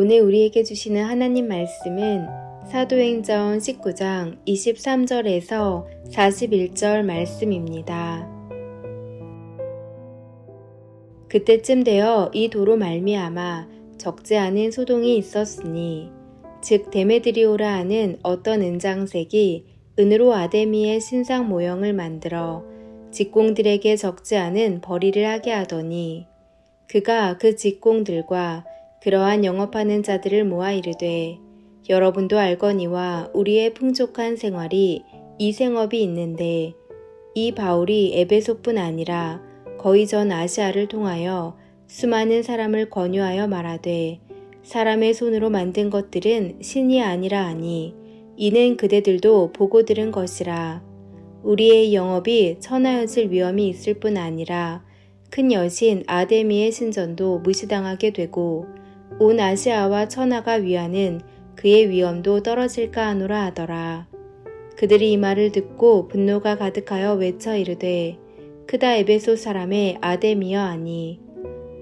오늘 우리에게 주시는 하나님 말씀은 사도행전 19장 23절에서 41절 말씀입니다. 그때쯤 되어 이 도로 말미암아 적지 않은 소동이 있었으니 즉 데메드리오라 하는 어떤 은장색이 은으로 아데미의 신상 모형을 만들어 직공들에게 적지 않은 벌이를 하게 하더니 그가 그 직공들과 그러한 영업하는 자들을 모아 이르되 여러분도 알거니와 우리의 풍족한 생활이 이 생업이 있는데 이 바울이 에베소뿐 아니라 거의 전 아시아를 통하여 수많은 사람을 권유하여 말하되 사람의 손으로 만든 것들은 신이 아니라 하니 이는 그대들도 보고 들은 것이라. 우리의 영업이 천하여질 위험이 있을 뿐 아니라 큰 여신 아데미의 신전도 무시당하게 되고 온 아시아와 천하가 위하는 그의 위엄도 떨어질까 하노라 하더라. 그들이 이 말을 듣고 분노가 가득하여 외쳐 이르되 크다 에베소 사람의 아데미여 하니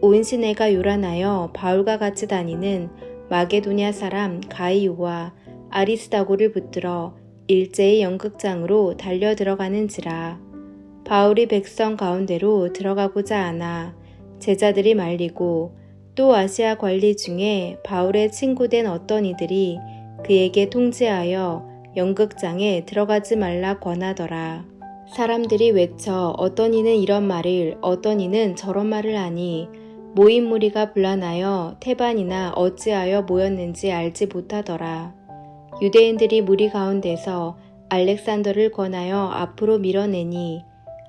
온 시내가 요란하여 바울과 같이 다니는 마게도냐 사람 가이오와 아리스다고를 붙들어 일제히 연극장으로 달려 들어가는지라. 바울이 백성 가운데로 들어가고자 하나 제자들이 말리고 또 아시아 관리 중에 바울의 친구된 어떤 이들이 그에게 통지하여 연극장에 들어가지 말라 권하더라. 사람들이 외쳐 어떤 이는 이런 말을 어떤 이는 저런 말을 하니 모인 무리가 분란하여 태반이나 어찌하여 모였는지 알지 못하더라. 유대인들이 무리 가운데서 알렉산더를 권하여 앞으로 밀어내니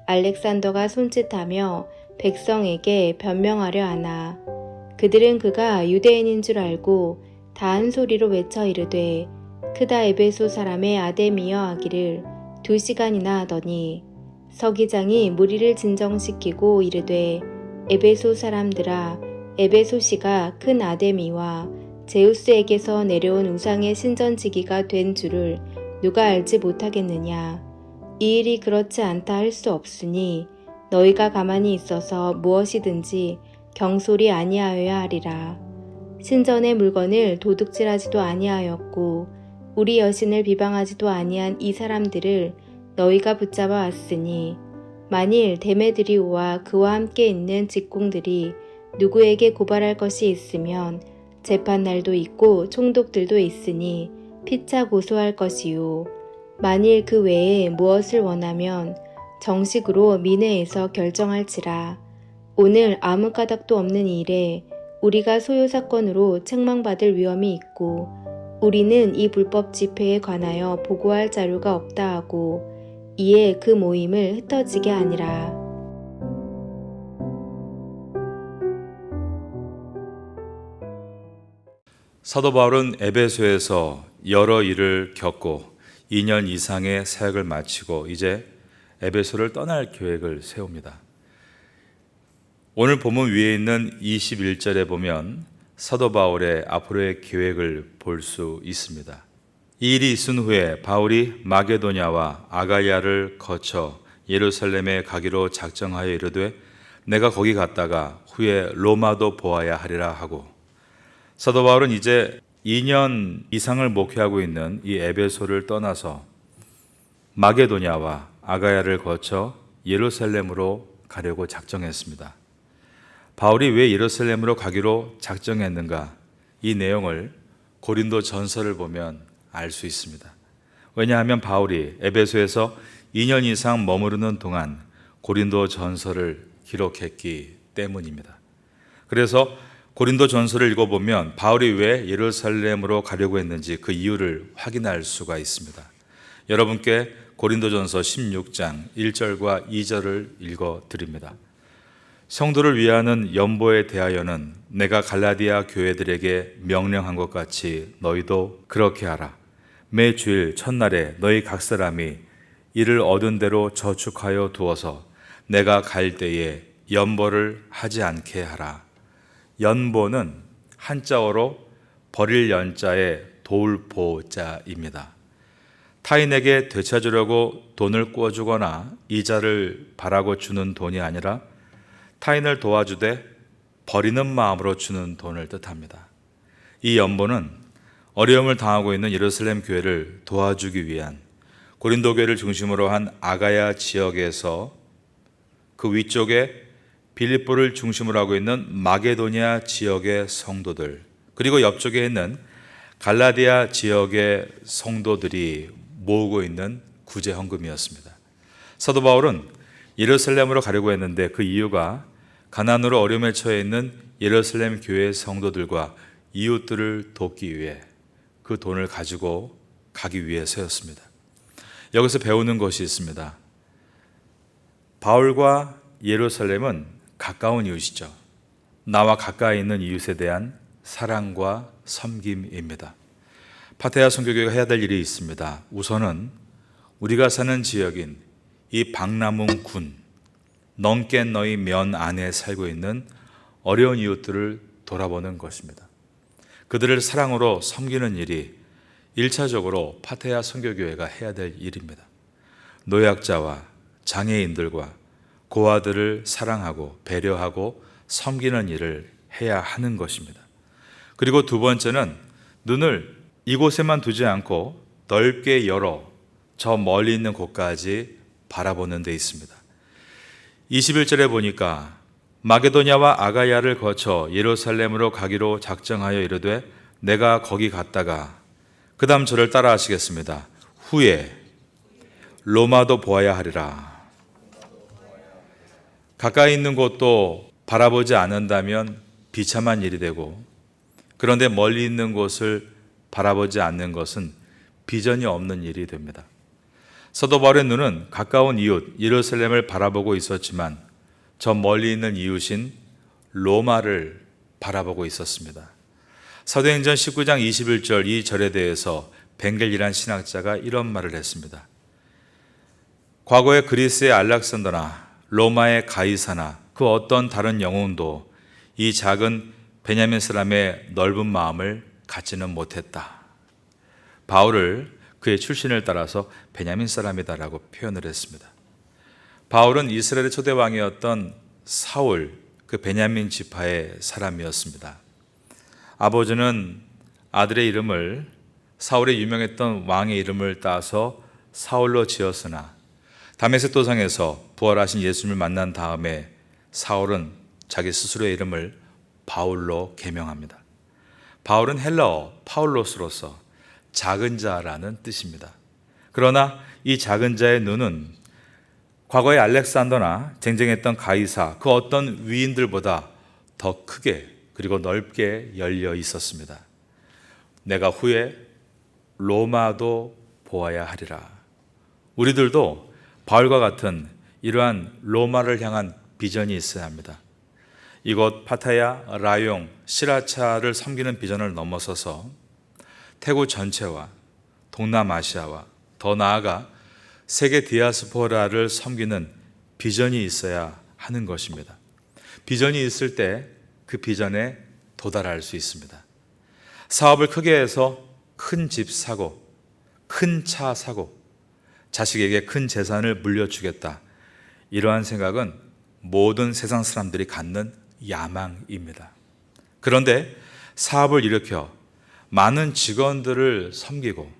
알렉산더가 손짓하며 백성에게 변명하려 하나 그들은 그가 유대인인 줄 알고 다 한 소리로 외쳐 이르되 크다 에베소 사람의 아데미여 하기를 2시간이나 하더니 서기장이 무리를 진정시키고 이르되 에베소 사람들아 에베소시가 큰 아데미와 제우스에게서 내려온 우상의 신전지기가 된 줄을 누가 알지 못하겠느냐. 이 일이 그렇지 않다 할 수 없으니 너희가 가만히 있어서 무엇이든지 경솔이 아니하여야 하리라. 신전의 물건을 도둑질하지도 아니하였고 우리 여신을 비방하지도 아니한 이 사람들을 너희가 붙잡아 왔으니 만일 데메드리오와 그와 함께 있는 직공들이 누구에게 고발할 것이 있으면 재판날도 있고 총독들도 있으니 피차 고소할 것이요. 만일 그 외에 무엇을 원하면 정식으로 민회에서 결정할지라. 오늘 아무 까닭도 없는 일에 우리가 소요 사건으로 책망받을 위험이 있고 우리는 이 불법 집회에 관하여 보고할 자료가 없다 하고 이에 그 모임을 흩어지게 하니라. 사도 바울은 에베소에서 여러 일을 겪고 2년 이상의 사역을 마치고 이제 에베소를 떠날 계획을 세웁니다. 오늘 본문 위에 있는 21절에 보면 사도 바울의 앞으로의 계획을 볼 수 있습니다. 이 일이 있은 후에 바울이 마게도냐와 아가야를 거쳐 예루살렘에 가기로 작정하여 이르되 내가 거기 갔다가 후에 로마도 보아야 하리라 하고 사도 바울은 이제 2년 이상을 목회하고 있는 이 에베소를 떠나서 마게도냐와 아가야를 거쳐 예루살렘으로 가려고 작정했습니다. 바울이 왜 예루살렘으로 가기로 작정했는가? 이 내용을 고린도 전서를 보면 알 수 있습니다. 왜냐하면 바울이 에베소에서 2년 이상 머무르는 동안 고린도 전서를 기록했기 때문입니다. 그래서 고린도 전서를 읽어보면 바울이 왜 예루살렘으로 가려고 했는지 그 이유를 확인할 수가 있습니다. 여러분께 고린도 전서 16장 1절과 2절을 읽어드립니다. 성도를 위하는 연보에 대하여는 내가 갈라디아 교회들에게 명령한 것 같이 너희도 그렇게 하라. 매 주일 첫날에 너희 각 사람이 이를 얻은 대로 저축하여 두어서 내가 갈 때에 연보를 하지 않게 하라. 연보는 한자어로 버릴 연자에 돌보자입니다. 타인에게 되찾으려고 돈을 꿔주거나 이자를 바라고 주는 돈이 아니라 타인을 도와주되 버리는 마음으로 주는 돈을 뜻합니다. 이 연보는 어려움을 당하고 있는 예루살렘 교회를 도와주기 위한 고린도 교회를 중심으로 한 아가야 지역에서 그 위쪽에 빌립보를 중심으로 하고 있는 마게도니아 지역의 성도들, 그리고 옆쪽에 있는 갈라디아 지역의 성도들이 모으고 있는 구제 헌금이었습니다. 사도 바울은 예루살렘으로 가려고 했는데 그 이유가 가난으로 어려움에 처해 있는 예루살렘 교회의 성도들과 이웃들을 돕기 위해 그 돈을 가지고 가기 위해서였습니다. 여기서 배우는 것이 있습니다. 바울과 예루살렘은 가까운 이웃이죠. 나와 가까이 있는 이웃에 대한 사랑과 섬김입니다. 파테아 선교교회가 해야 될 일이 있습니다. 우선은 우리가 사는 지역인 이 박람훈군 넘게 너희 면 안에 살고 있는 어려운 이웃들을 돌아보는 것입니다. 그들을 사랑으로 섬기는 일이 1차적으로 파테아 선교교회가 해야 될 일입니다. 노약자와 장애인들과 고아들을 사랑하고 배려하고 섬기는 일을 해야 하는 것입니다. 그리고 두 번째는 눈을 이곳에만 두지 않고 넓게 열어 저 멀리 있는 곳까지 바라보는 데 있습니다. 21절에 보니까 마게도냐와 아가야를 거쳐 예루살렘으로 가기로 작정하여 이르되 내가 거기 갔다가 그 다음 저를 따라 하시겠습니다. 후에 로마도 보아야 하리라. 가까이 있는 곳도 바라보지 않는다면 비참한 일이 되고, 그런데 멀리 있는 곳을 바라보지 않는 것은 비전이 없는 일이 됩니다. 사도 바울의 눈은 가까운 이웃 예루살렘을 바라보고 있었지만 저 멀리 있는 이웃인 로마를 바라보고 있었습니다. 사도행전 19장 21절 이 절에 대해서 벵겔이란 신학자가 이런 말을 했습니다. 과거의 그리스의 알렉산더나 로마의 가이사나 그 어떤 다른 영웅도 이 작은 베냐민 사람의 넓은 마음을 갖지는 못했다. 바울을 그의 출신을 따라서 베냐민 사람이다라고 표현을 했습니다. 바울은 이스라엘의 초대 왕이었던 사울, 그 베냐민 지파의 사람이었습니다. 아버지는 아들의 이름을 사울의 유명했던 왕의 이름을 따서 사울로 지었으나 다메섹 도상에서 부활하신 예수님을 만난 다음에 사울은 자기 스스로의 이름을 바울로 개명합니다. 바울은 헬라어 파울로스로서 작은 자라는 뜻입니다. 그러나 이 작은 자의 눈은 과거의 알렉산더나 쟁쟁했던 가이사 그 어떤 위인들보다 더 크게 그리고 넓게 열려 있었습니다. 내가 후에 로마도 보아야 하리라. 우리들도 바울과 같은 이러한 로마를 향한 비전이 있어야 합니다. 이곳 파타야, 라용, 시라차를 섬기는 비전을 넘어서서 태국 전체와 동남아시아와 더 나아가 세계 디아스포라를 섬기는 비전이 있어야 하는 것입니다. 비전이 있을 때 그 비전에 도달할 수 있습니다. 사업을 크게 해서 큰 집 사고, 큰 차 사고, 자식에게 큰 재산을 물려주겠다. 이러한 생각은 모든 세상 사람들이 갖는 야망입니다. 그런데 사업을 일으켜 많은 직원들을 섬기고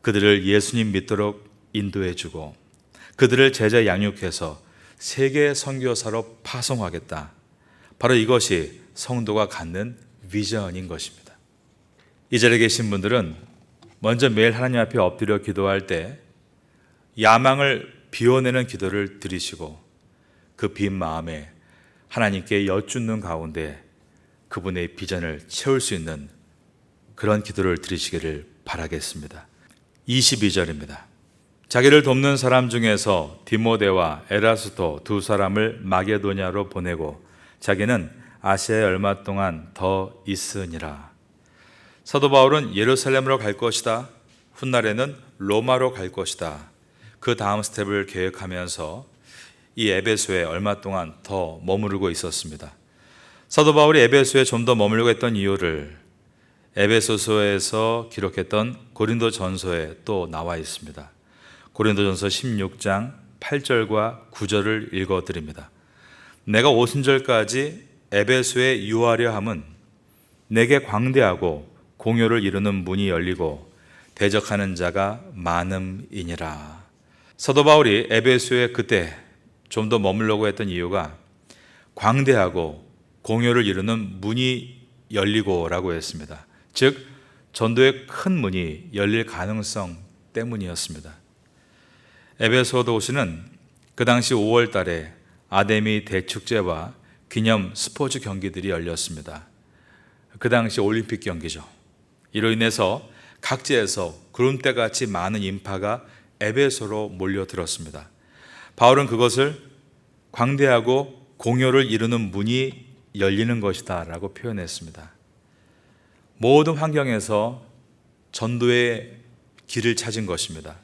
그들을 예수님 믿도록 인도해주고 그들을 제자 양육해서 세계 선교사로 파송하겠다. 바로 이것이 성도가 갖는 비전인 것입니다. 이 자리에 계신 분들은 먼저 매일 하나님 앞에 엎드려 기도할 때 야망을 비워내는 기도를 드리시고 그 빈 마음에 하나님께 여쭙는 가운데 그분의 비전을 채울 수 있는 그런 기도를 드리시기를 바라겠습니다. 22절입니다. 자기를 돕는 사람 중에서 디모데와 에라스도 두 사람을 마게도냐로 보내고 자기는 아시아에 얼마 동안 더 있으니라. 사도 바울은 예루살렘으로 갈 것이다. 훗날에는 로마로 갈 것이다. 그 다음 스텝을 계획하면서 이 에베소에 얼마 동안 더 머무르고 있었습니다. 사도 바울이 에베소에 좀 더 머물려고 했던 이유를 에베소서에서 기록했던 고린도 전서에 또 나와 있습니다. 고린도 전서 16장 8절과 9절을 읽어드립니다. 내가 오순절까지 에베소에 유하려 함은 내게 광대하고 공효를 이루는 문이 열리고 대적하는 자가 많음이니라. 사도 바울이 에베소에 그때 좀 더 머물려고 했던 이유가 광대하고 공효를 이루는 문이 열리고라고 했습니다. 즉 전도의 큰 문이 열릴 가능성 때문이었습니다. 에베소 도시는 그 당시 5월 달에 아데미 대축제와 기념 스포츠 경기들이 열렸습니다. 그 당시 올림픽 경기죠. 이로 인해서 각지에서 구름대같이 많은 인파가 에베소로 몰려들었습니다. 바울은 그것을 광대하고 공효를 이루는 문이 열리는 것이다 라고 표현했습니다. 모든 환경에서 전도의 길을 찾은 것입니다.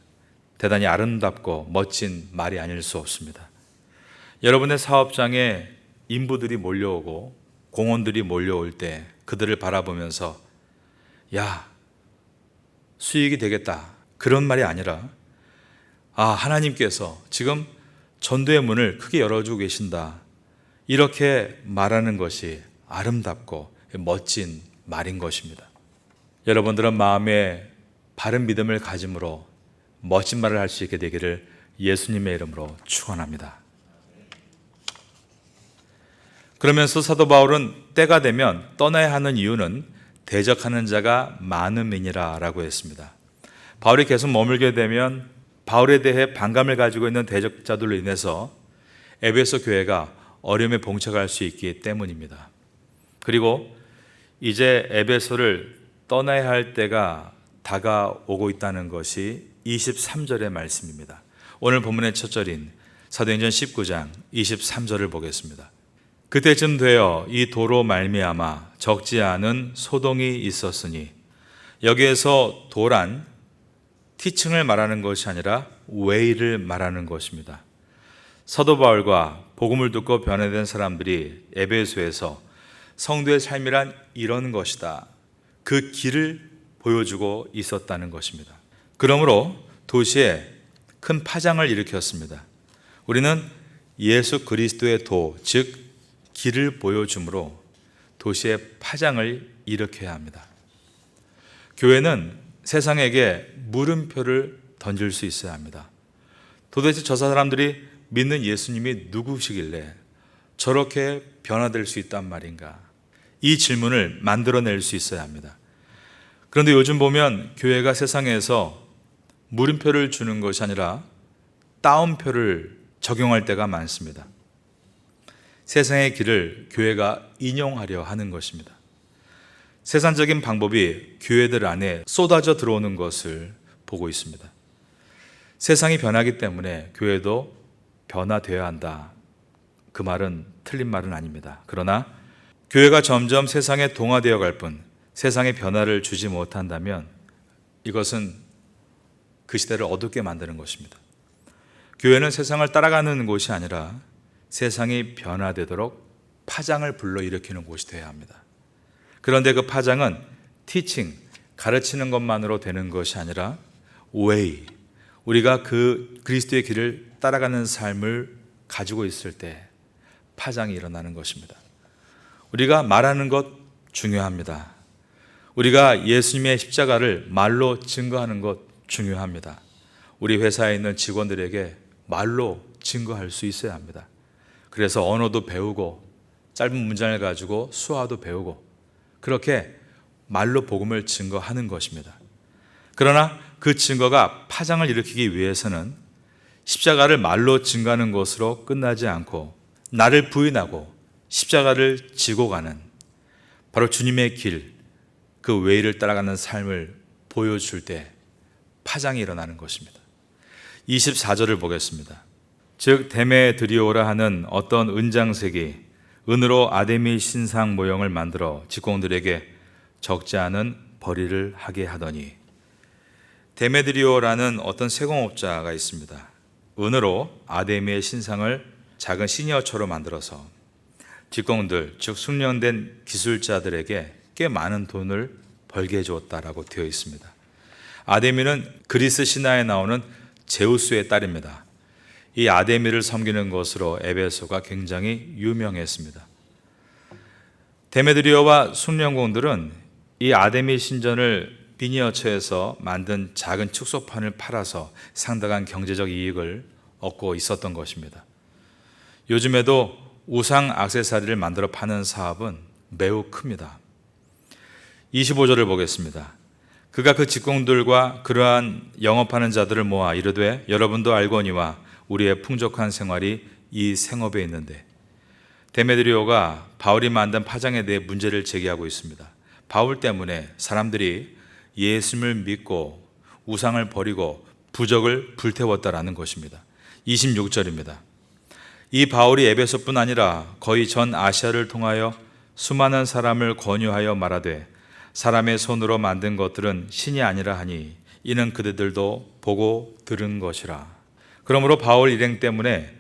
대단히 아름답고 멋진 말이 아닐 수 없습니다. 여러분의 사업장에 인부들이 몰려오고 공원들이 몰려올 때 그들을 바라보면서 야, 수익이 되겠다 그런 말이 아니라 하나님께서 지금 전도의 문을 크게 열어주고 계신다 이렇게 말하는 것이 아름답고 멋진 말인 것입니다. 여러분들은 마음에 바른 믿음을 가짐으로 멋진 말을 할 수 있게 되기를 예수님의 이름으로 축원합니다. 그러면서 사도 바울은 때가 되면 떠나야 하는 이유는 대적하는 자가 많음이니라 라고 했습니다. 바울이 계속 머물게 되면 바울에 대해 반감을 가지고 있는 대적자들로 인해서 에베소 교회가 어려움에 봉착할 수 있기 때문입니다. 그리고 이제 에베소를 떠나야 할 때가 다가오고 있다는 것이 23절의 말씀입니다. 오늘 본문의 첫 절인 사도행전 19장 23절을 보겠습니다. 그때쯤 되어 이 도로 말미암아 적지 않은 소동이 있었으니, 여기에서 도란 티층을 말하는 것이 아니라 웨이를 말하는 것입니다. 사도 바울과 복음을 듣고 변화된 사람들이 에베소에서 성도의 삶이란 이런 것이다, 그 길을 보여주고 있었다는 것입니다. 그러므로 도시에 큰 파장을 일으켰습니다. 우리는 예수 그리스도의 도, 즉 길을 보여줌으로 도시에 파장을 일으켜야 합니다. 교회는 세상에게 물음표를 던질 수 있어야 합니다. 도대체 저 사람들이 믿는 예수님이 누구시길래 저렇게 변화될 수 있단 말인가? 이 질문을 만들어낼 수 있어야 합니다. 그런데 요즘 보면 교회가 세상에서 물음표를 주는 것이 아니라 따옴표를 적용할 때가 많습니다. 세상의 길을 교회가 인용하려 하는 것입니다. 세상적인 방법이 교회들 안에 쏟아져 들어오는 것을 보고 있습니다. 세상이 변하기 때문에 교회도 변화되어야 한다. 그 말은 틀린 말은 아닙니다. 그러나 교회가 점점 세상에 동화되어 갈 뿐 세상의 변화를 주지 못한다면 이것은 그 시대를 어둡게 만드는 것입니다. 교회는 세상을 따라가는 곳이 아니라 세상이 변화되도록 파장을 불러일으키는 곳이 되어야 합니다. 그런데 그 파장은 티칭, 가르치는 것만으로 되는 것이 아니라 웨이, 우리가 그 그리스도의 길을 따라가는 삶을 가지고 있을 때 파장이 일어나는 것입니다. 우리가 말하는 것 중요합니다. 우리가 예수님의 십자가를 말로 증거하는 것 중요합니다. 우리 회사에 있는 직원들에게 말로 증거할 수 있어야 합니다. 그래서 언어도 배우고 짧은 문장을 가지고 수화도 배우고 그렇게 말로 복음을 증거하는 것입니다. 그러나 그 증거가 파장을 일으키기 위해서는 십자가를 말로 증거하는 것으로 끝나지 않고 나를 부인하고 십자가를 지고 가는 바로 주님의 길, 그 웨이를 따라가는 삶을 보여줄 때 파장이 일어나는 것입니다. 24절을 보겠습니다. 즉 데메드리오라 하는 어떤 은장색이 은으로 아데미 신상 모형을 만들어 직공들에게 적지 않은 벌이를 하게 하더니, 데메드리오라는 어떤 세공업자가 있습니다. 은으로 아데미의 신상을 작은 시니어처로 만들어서 직공들, 즉 숙련된 기술자들에게 꽤 많은 돈을 벌게 해주었다라고 되어 있습니다. 아데미는 그리스 신화에 나오는 제우스의 딸입니다. 이 아데미를 섬기는 것으로 에베소가 굉장히 유명했습니다. 데메드리오와 숭례공들은 이 아데미 신전을 미니어처에서 만든 작은 축소판을 팔아서 상당한 경제적 이익을 얻고 있었던 것입니다. 요즘에도 우상 액세서리를 만들어 파는 사업은 매우 큽니다. 25절을 보겠습니다. 그가 그 직공들과 그러한 영업하는 자들을 모아 이르되 여러분도 알거니와 우리의 풍족한 생활이 이 생업에 있는데, 데메드리오가 바울이 만든 파장에 대해 문제를 제기하고 있습니다. 바울 때문에 사람들이 예수님을 믿고 우상을 버리고 부적을 불태웠다라는 것입니다. 26절입니다. 이 바울이 에베소뿐 아니라 거의 전 아시아를 통하여 수많은 사람을 권유하여 말하되 사람의 손으로 만든 것들은 신이 아니라 하니 이는 그들도 보고 들은 것이라. 그러므로 바울 일행 때문에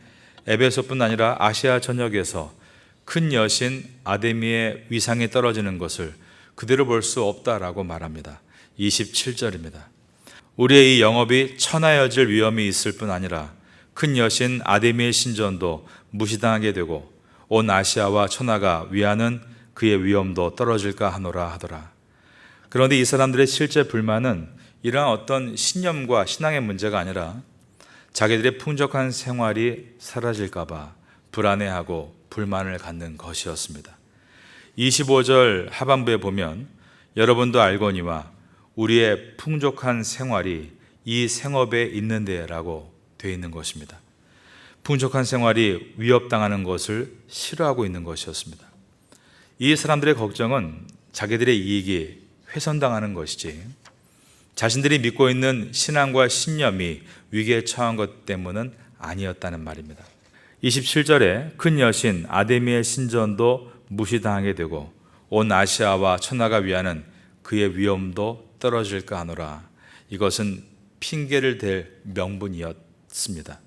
에베소뿐 아니라 아시아 전역에서 큰 여신 아데미의 위상이 떨어지는 것을 그대로 볼 수 없다라고 말합니다. 27절입니다. 우리의 이 영업이 천하여질 위험이 있을 뿐 아니라 큰 여신 아데미의 신전도 무시당하게 되고 온 아시아와 천하가 위하는 그의 위엄도 떨어질까 하노라 하더라. 그런데 이 사람들의 실제 불만은 이러한 어떤 신념과 신앙의 문제가 아니라 자기들의 풍족한 생활이 사라질까 봐 불안해하고 불만을 갖는 것이었습니다. 25절 하반부에 보면 여러분도 알거니와 우리의 풍족한 생활이 이 생업에 있는데 라고 되어 있는 것입니다. 풍족한 생활이 위협당하는 것을 싫어하고 있는 것이었습니다. 이 사람들의 걱정은 자기들의 이익이 훼손당하는 것이지 자신들이 믿고 있는 신앙과 신념이 위기에 처한 것 때문은 아니었다는 말입니다. 27절에 큰 여신 아데미의 신전도 무시당하게 되고 온 아시아와 천하가 위하는 그의 위엄도 떨어질까 하노라. 이것은 핑계를 댈 명분이었습니다.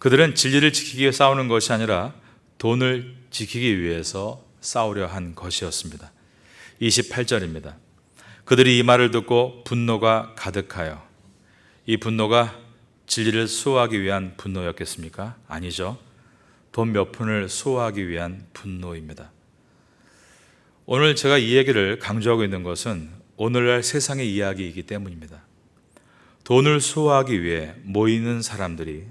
그들은 진리를 지키기 위해 싸우는 것이 아니라 돈을 지키기 위해서 싸우려 한 것이었습니다. 28절입니다. 그들이 이 말을 듣고 분노가 가득하여, 이 분노가 진리를 수호하기 위한 분노였겠습니까? 아니죠. 돈 몇 푼을 수호하기 위한 분노입니다. 오늘 제가 이 얘기를 강조하고 있는 것은 오늘날 세상의 이야기이기 때문입니다. 돈을 수호하기 위해 모이는 사람들이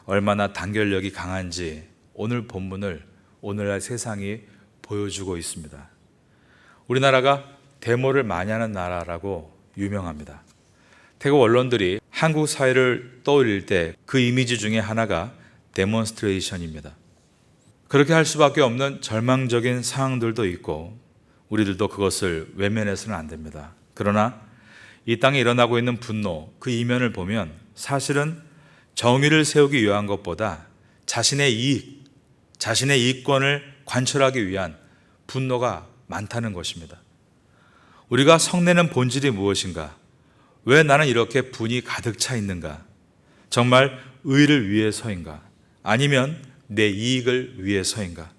얼마나 단결력이 강한지 오늘 본문을 오늘날 세상이 보여주고 있습니다. 우리나라가 데모를 많이 하는 나라라고 유명합니다. 태국 언론들이 한국 사회를 떠올릴 때 그 이미지 중에 하나가 데몬스트레이션입니다. 그렇게 할 수밖에 없는 절망적인 상황들도 있고 우리들도 그것을 외면해서는 안 됩니다. 그러나 이 땅에 일어나고 있는 분노, 그 이면을 보면 사실은 정의를 세우기 위한 것보다 자신의 이익, 자신의 이권을 관철하기 위한 분노가 많다는 것입니다. 우리가 성내는 본질이 무엇인가? 왜 나는 이렇게 분이 가득 차 있는가? 정말 의를 위해서인가? 아니면 내 이익을 위해서인가?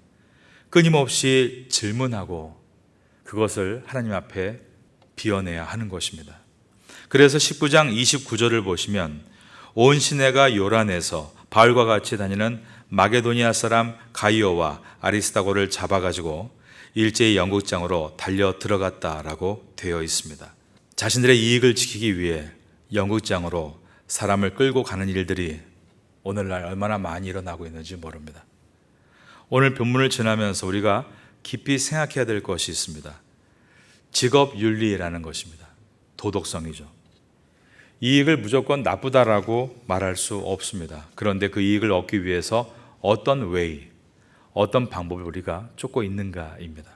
끊임없이 질문하고 그것을 하나님 앞에 비워내야 하는 것입니다. 그래서 19장 29절을 보시면 온 시내가 요란해서 바울과 같이 다니는 마게도니아 사람 가이오와 아리스다고를 잡아가지고 일제히 영국장으로 달려 들어갔다라고 되어 있습니다. 자신들의 이익을 지키기 위해 영국장으로 사람을 끌고 가는 일들이 오늘날 얼마나 많이 일어나고 있는지 모릅니다. 오늘 본문을 지나면서 우리가 깊이 생각해야 될 것이 있습니다. 직업윤리라는 것입니다. 도덕성이죠. 이익을 무조건 나쁘다라고 말할 수 없습니다. 그런데 그 이익을 얻기 위해서 어떤 웨이, 어떤 방법을 우리가 쫓고 있는가입니다.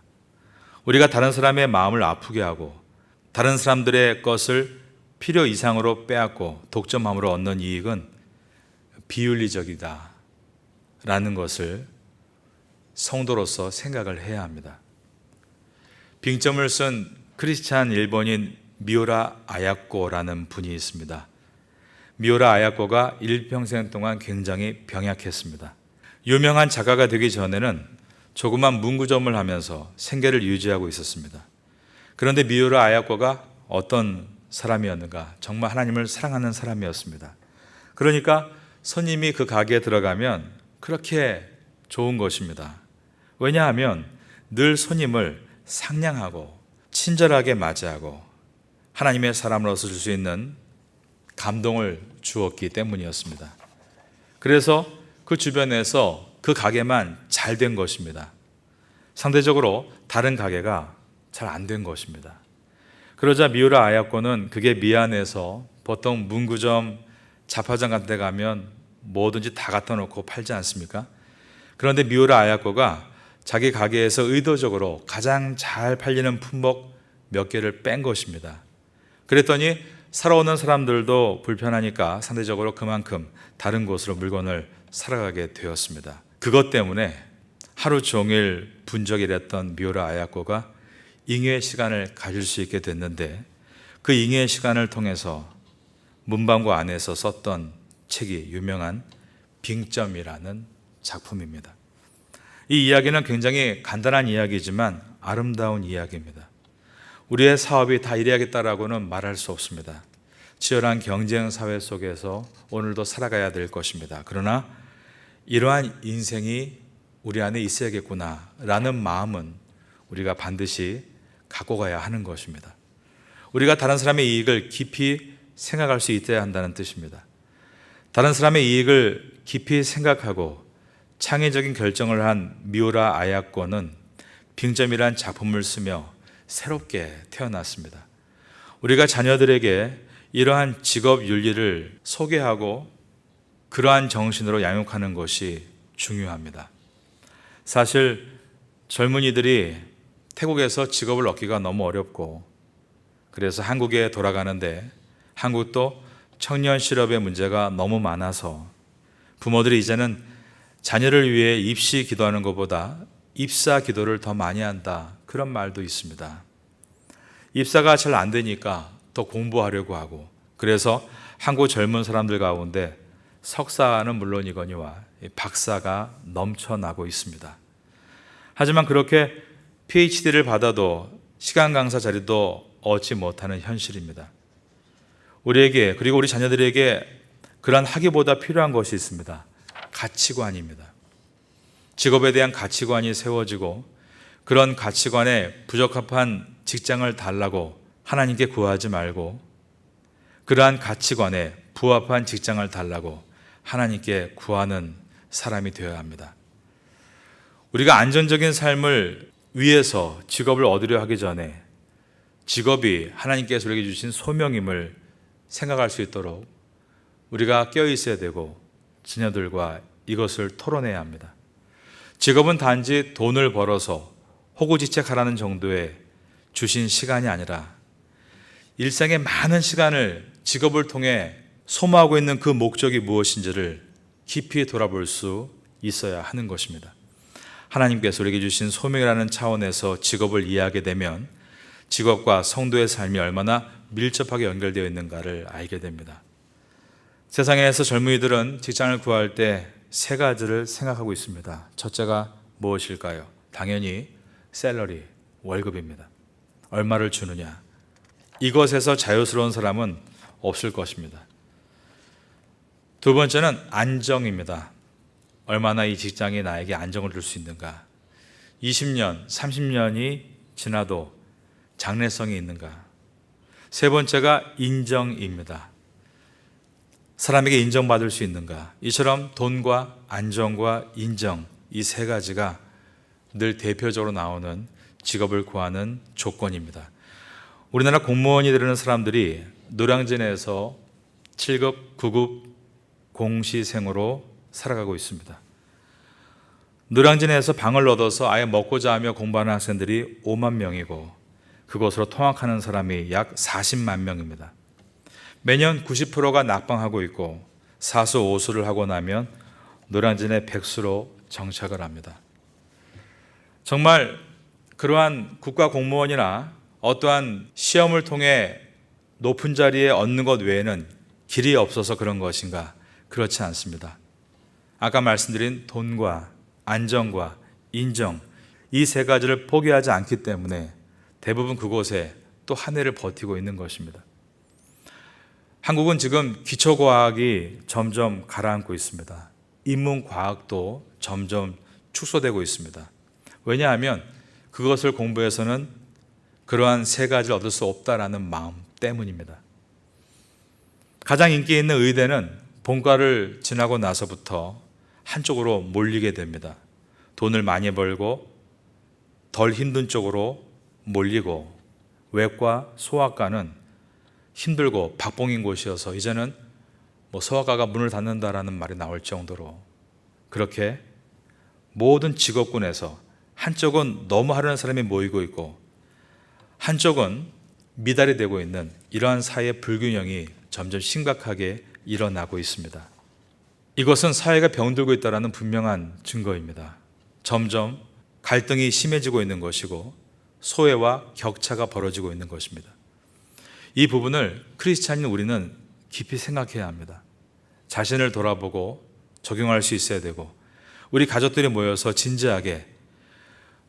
우리가 다른 사람의 마음을 아프게 하고 다른 사람들의 것을 필요 이상으로 빼앗고 독점함으로 얻는 이익은 비윤리적이다 라는 것을 성도로서 생각을 해야 합니다. 빙점을 쓴 크리스찬 일본인 미우라 아야코라는 분이 있습니다. 미우라 아야코가 일평생 동안 굉장히 병약했습니다. 유명한 작가가 되기 전에는 조그만 문구점을 하면서 생계를 유지하고 있었습니다. 그런데 미우라 아야코가 어떤 사람이었는가? 정말 하나님을 사랑하는 사람이었습니다. 그러니까 손님이 그 가게에 들어가면 그렇게 좋은 것입니다. 왜냐하면 늘 손님을 상냥하고 친절하게 맞이하고 하나님의 사람으로서 줄 수 있는 감동을 주었기 때문이었습니다. 그래서 그 주변에서 그 가게만 잘 된 것입니다. 상대적으로 다른 가게가 잘 안 된 것입니다. 그러자 미우라 아야코는 그게 미안해서 보통 문구점, 잡화점 같은 데 가면 뭐든지 다 갖다 놓고 팔지 않습니까? 그런데 미우라 아야코가 자기 가게에서 의도적으로 가장 잘 팔리는 품목 몇 개를 뺀 것입니다. 그랬더니 사러 오는 사람들도 불편하니까 상대적으로 그만큼 다른 곳으로 물건을 사러 가게 되었습니다. 그것 때문에 하루 종일 분적이 됐던 미우라 아야코가 잉여의 시간을 가질 수 있게 됐는데 그 잉여의 시간을 통해서 문방구 안에서 썼던 책이 유명한 빙점이라는 작품입니다. 이 이야기는 굉장히 간단한 이야기지만 아름다운 이야기입니다. 우리의 사업이 다 이래야겠다라고는 말할 수 없습니다. 치열한 경쟁 사회 속에서 오늘도 살아가야 될 것입니다. 그러나 이러한 인생이 우리 안에 있어야겠구나라는 마음은 우리가 반드시 갖고 가야 하는 것입니다. 우리가 다른 사람의 이익을 깊이 생각할 수 있어야 한다는 뜻입니다. 다른 사람의 이익을 깊이 생각하고 창의적인 결정을 한 미우라 아야코는 빙점이란 작품을 쓰며 새롭게 태어났습니다. 우리가 자녀들에게 이러한 직업 윤리를 소개하고 그러한 정신으로 양육하는 것이 중요합니다. 사실 젊은이들이 태국에서 직업을 얻기가 너무 어렵고 그래서 한국에 돌아가는데 한국도 청년 실업의 문제가 너무 많아서 부모들이 이제는 자녀를 위해 입시 기도하는 것보다 입사 기도를 더 많이 한다, 그런 말도 있습니다. 입사가 잘 안 되니까 더 공부하려고 하고 그래서 한국 젊은 사람들 가운데 석사는 물론이거니와 박사가 넘쳐나고 있습니다. 하지만 그렇게 PhD를 받아도 시간 강사 자리도 얻지 못하는 현실입니다. 우리에게 그리고 우리 자녀들에게 그런 학위보다 필요한 것이 있습니다. 가치관입니다. 직업에 대한 가치관이 세워지고 그런 가치관에 부적합한 직장을 달라고 하나님께 구하지 말고 그러한 가치관에 부합한 직장을 달라고 하나님께 구하는 사람이 되어야 합니다. 우리가 안정적인 삶을 위해서 직업을 얻으려 하기 전에 직업이 하나님께서 우리에게 주신 소명임을 생각할 수 있도록 우리가 깨어 있어야 되고 자녀들과 이것을 토론해야 합니다. 직업은 단지 돈을 벌어서 호구지책하라는 정도의 주신 시간이 아니라 일생의 많은 시간을 직업을 통해 소모하고 있는 그 목적이 무엇인지를 깊이 돌아볼 수 있어야 하는 것입니다. 하나님께서 우리에게 주신 소명이라는 차원에서 직업을 이해하게 되면 직업과 성도의 삶이 얼마나 밀접하게 연결되어 있는가를 알게 됩니다. 세상에서 젊은이들은 직장을 구할 때 세 가지를 생각하고 있습니다. 첫째가 무엇일까요? 당연히 샐러리, 월급입니다. 얼마를 주느냐. 이것에서 자유스러운 사람은 없을 것입니다. 두 번째는 안정입니다. 얼마나 이 직장이 나에게 안정을 줄 수 있는가. 20년, 30년이 지나도 장래성이 있는가. 세 번째가 인정입니다. 사람에게 인정받을 수 있는가. 이처럼 돈과 안정과 인정, 이 세 가지가 늘 대표적으로 나오는 직업을 구하는 조건입니다. 우리나라 공무원이 되려는 사람들이 노량진에서 7급, 9급 공시생으로 살아가고 있습니다. 노량진에서 방을 얻어서 아예 먹고 자며 공부하는 학생들이 5만 명이고 그곳으로 통학하는 사람이 약 40만 명입니다. 매년 90%가 낙방하고 있고 사수, 오수를 하고 나면 노량진의 백수로 정착을 합니다. 정말 그러한 국가 공무원이나 어떠한 시험을 통해 높은 자리에 얻는 것 외에는 길이 없어서 그런 것인가? 그렇지 않습니다. 아까 말씀드린 돈과 안정과 인정, 이 세 가지를 포기하지 않기 때문에 대부분 그곳에 또 한 해를 버티고 있는 것입니다. 한국은 지금 기초과학이 점점 가라앉고 있습니다. 인문과학도 점점 축소되고 있습니다. 왜냐하면 그것을 공부해서는 그러한 세 가지를 얻을 수 없다라는 마음 때문입니다. 가장 인기 있는 의대는 본과를 지나고 나서부터 한쪽으로 몰리게 됩니다. 돈을 많이 벌고 덜 힘든 쪽으로 몰리고, 외과, 소아과는 힘들고 박봉인 곳이어서 이제는 소아과가 문을 닫는다라는 말이 나올 정도로 그렇게 모든 직업군에서 한쪽은 너무 하려는 사람이 모이고 있고 한쪽은 미달이 되고 있는 이러한 사회 불균형이 점점 심각하게 일어나고 있습니다. 이것은 사회가 병들고 있다는 분명한 증거입니다. 점점 갈등이 심해지고 있는 것이고 소외와 격차가 벌어지고 있는 것입니다. 이 부분을 크리스찬인 우리는 깊이 생각해야 합니다. 자신을 돌아보고 적용할 수 있어야 되고, 우리 가족들이 모여서 진지하게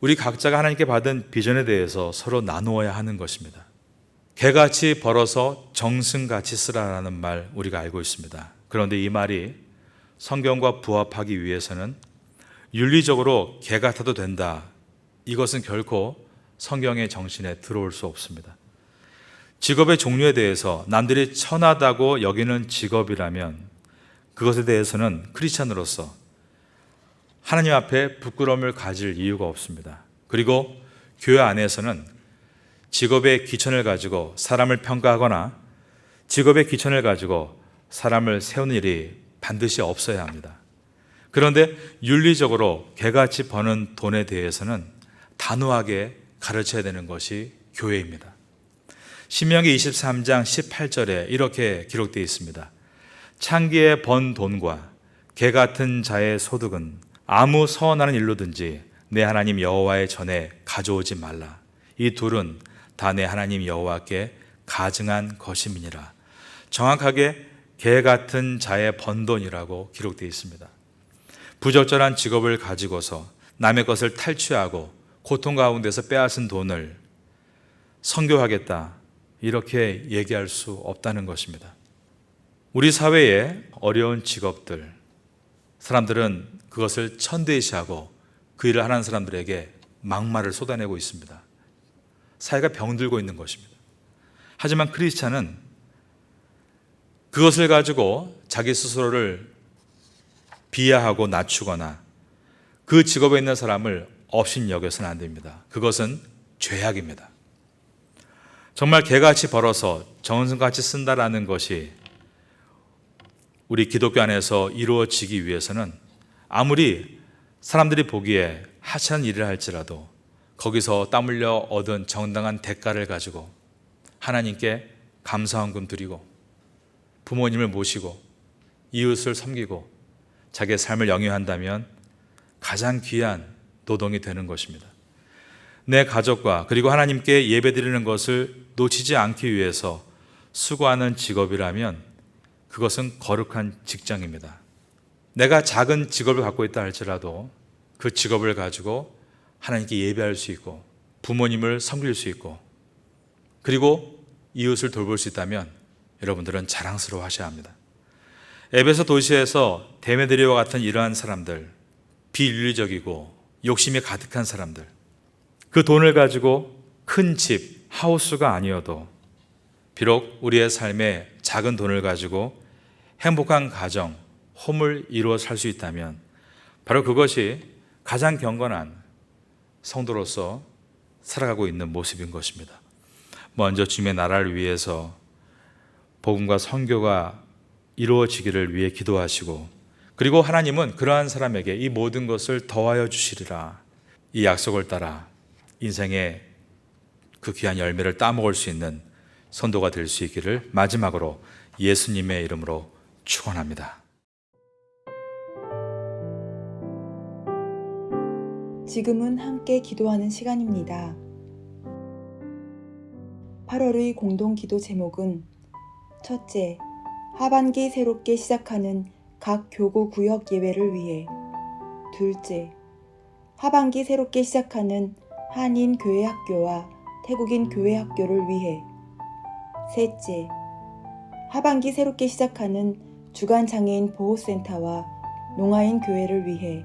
우리 각자가 하나님께 받은 비전에 대해서 서로 나누어야 하는 것입니다. 개같이 벌어서 정승같이 쓰라라는 말 우리가 알고 있습니다. 그런데 이 말이 성경과 부합하기 위해서는 윤리적으로 개 같아도 된다, 이것은 결코 성경의 정신에 들어올 수 없습니다. 직업의 종류에 대해서 남들이 천하다고 여기는 직업이라면 그것에 대해서는 크리스찬으로서 하나님 앞에 부끄러움을 가질 이유가 없습니다. 그리고 교회 안에서는 직업의 기천을 가지고 사람을 평가하거나 직업의 기천을 가지고 사람을 세우는 일이 반드시 없어야 합니다. 그런데 윤리적으로 개같이 버는 돈에 대해서는 단호하게 가르쳐야 되는 것이 교회입니다. 신명기 23장 18절에 이렇게 기록되어 있습니다. 창기에 번 돈과 개 같은 자의 소득은 아무 서원하는 일로든지 내 하나님 여호와의 전에 가져오지 말라. 이 둘은 다 내 하나님 여호와께 가증한 것임이니라. 정확하게 개 같은 자의 번 돈이라고 기록되어 있습니다. 부적절한 직업을 가지고서 남의 것을 탈취하고 고통 가운데서 빼앗은 돈을 선교하겠다, 이렇게 얘기할 수 없다는 것입니다. 우리 사회의 어려운 직업들, 사람들은 그것을 천대시하고 그 일을 하는 사람들에게 막말을 쏟아내고 있습니다. 사회가 병들고 있는 것입니다. 하지만 크리스찬은 그것을 가지고 자기 스스로를 비하하고 낮추거나 그 직업에 있는 사람을 업신 여겨서는 안 됩니다. 그것은 죄악입니다. 정말 개같이 벌어서 정승같이 쓴다라는 것이 우리 기독교 안에서 이루어지기 위해서는 아무리 사람들이 보기에 하찮은 일을 할지라도 거기서 땀 흘려 얻은 정당한 대가를 가지고 하나님께 감사헌금 드리고 부모님을 모시고 이웃을 섬기고 자기의 삶을 영위한다면 가장 귀한 노동이 되는 것입니다. 내 가족과 그리고 하나님께 예배드리는 것을 놓치지 않기 위해서 수고하는 직업이라면 그것은 거룩한 직장입니다. 내가 작은 직업을 갖고 있다 할지라도 그 직업을 가지고 하나님께 예배할 수 있고 부모님을 섬길 수 있고 그리고 이웃을 돌볼 수 있다면 여러분들은 자랑스러워 하셔야 합니다. 에베소 도시에서 데메드리오와 같은 이러한 사람들, 비윤리적이고 욕심이 가득한 사람들, 그 돈을 가지고 큰 집, 하우스가 아니어도 비록 우리의 삶에 작은 돈을 가지고 행복한 가정, 홈을 이루어 살 수 있다면 바로 그것이 가장 경건한 성도로서 살아가고 있는 모습인 것입니다. 먼저 주님의 나라를 위해서 복음과 선교가 이루어지기를 위해 기도하시고, 그리고 하나님은 그러한 사람에게 이 모든 것을 더하여 주시리라, 이 약속을 따라 인생의 그 귀한 열매를 따먹을 수 있는 선도가 될 수 있기를 마지막으로 예수님의 이름으로 축원합니다. 지금은 함께 기도하는 시간입니다. 8월의 공동 기도 제목은 첫째, 하반기 새롭게 시작하는 각 교구 구역 예외를 위해. 둘째, 하반기 새롭게 시작하는 한인 교회 학교와 태국인 교회 학교를 위해. 셋째, 하반기 새롭게 시작하는 주간 장애인 보호센터와 농아인 교회를 위해.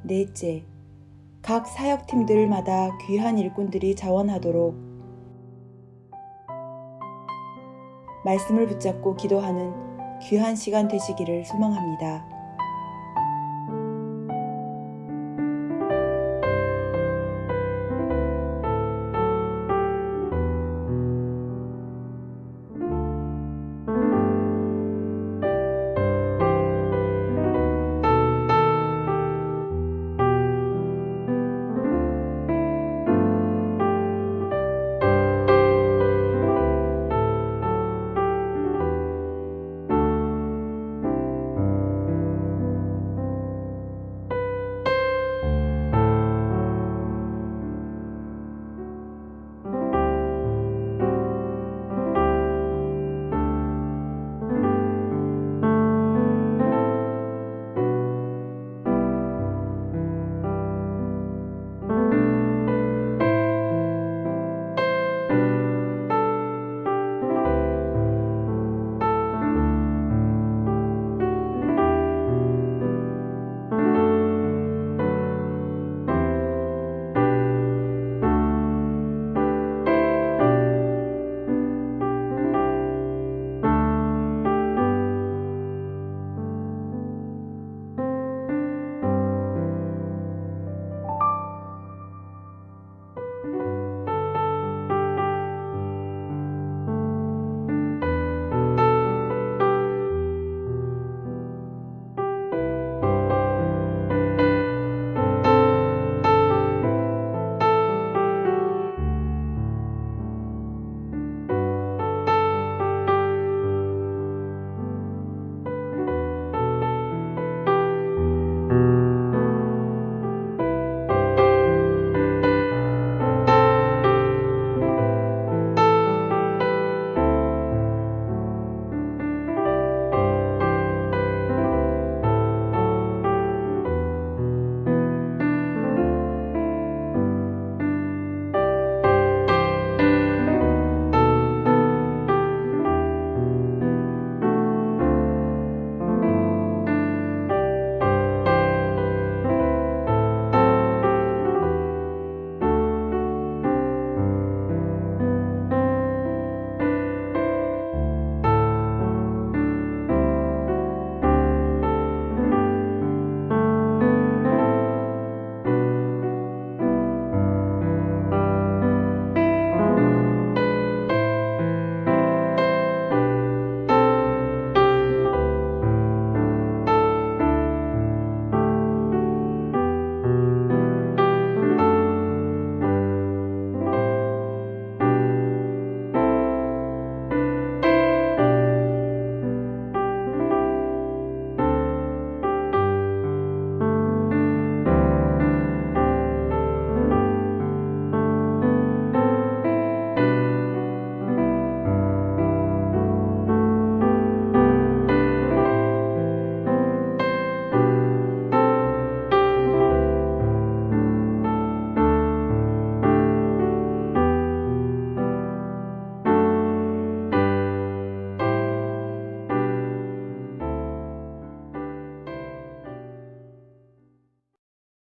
넷째, 각 사역팀들마다 귀한 일꾼들이 자원하도록 말씀을 붙잡고 기도하는 귀한 시간 되시기를 소망합니다.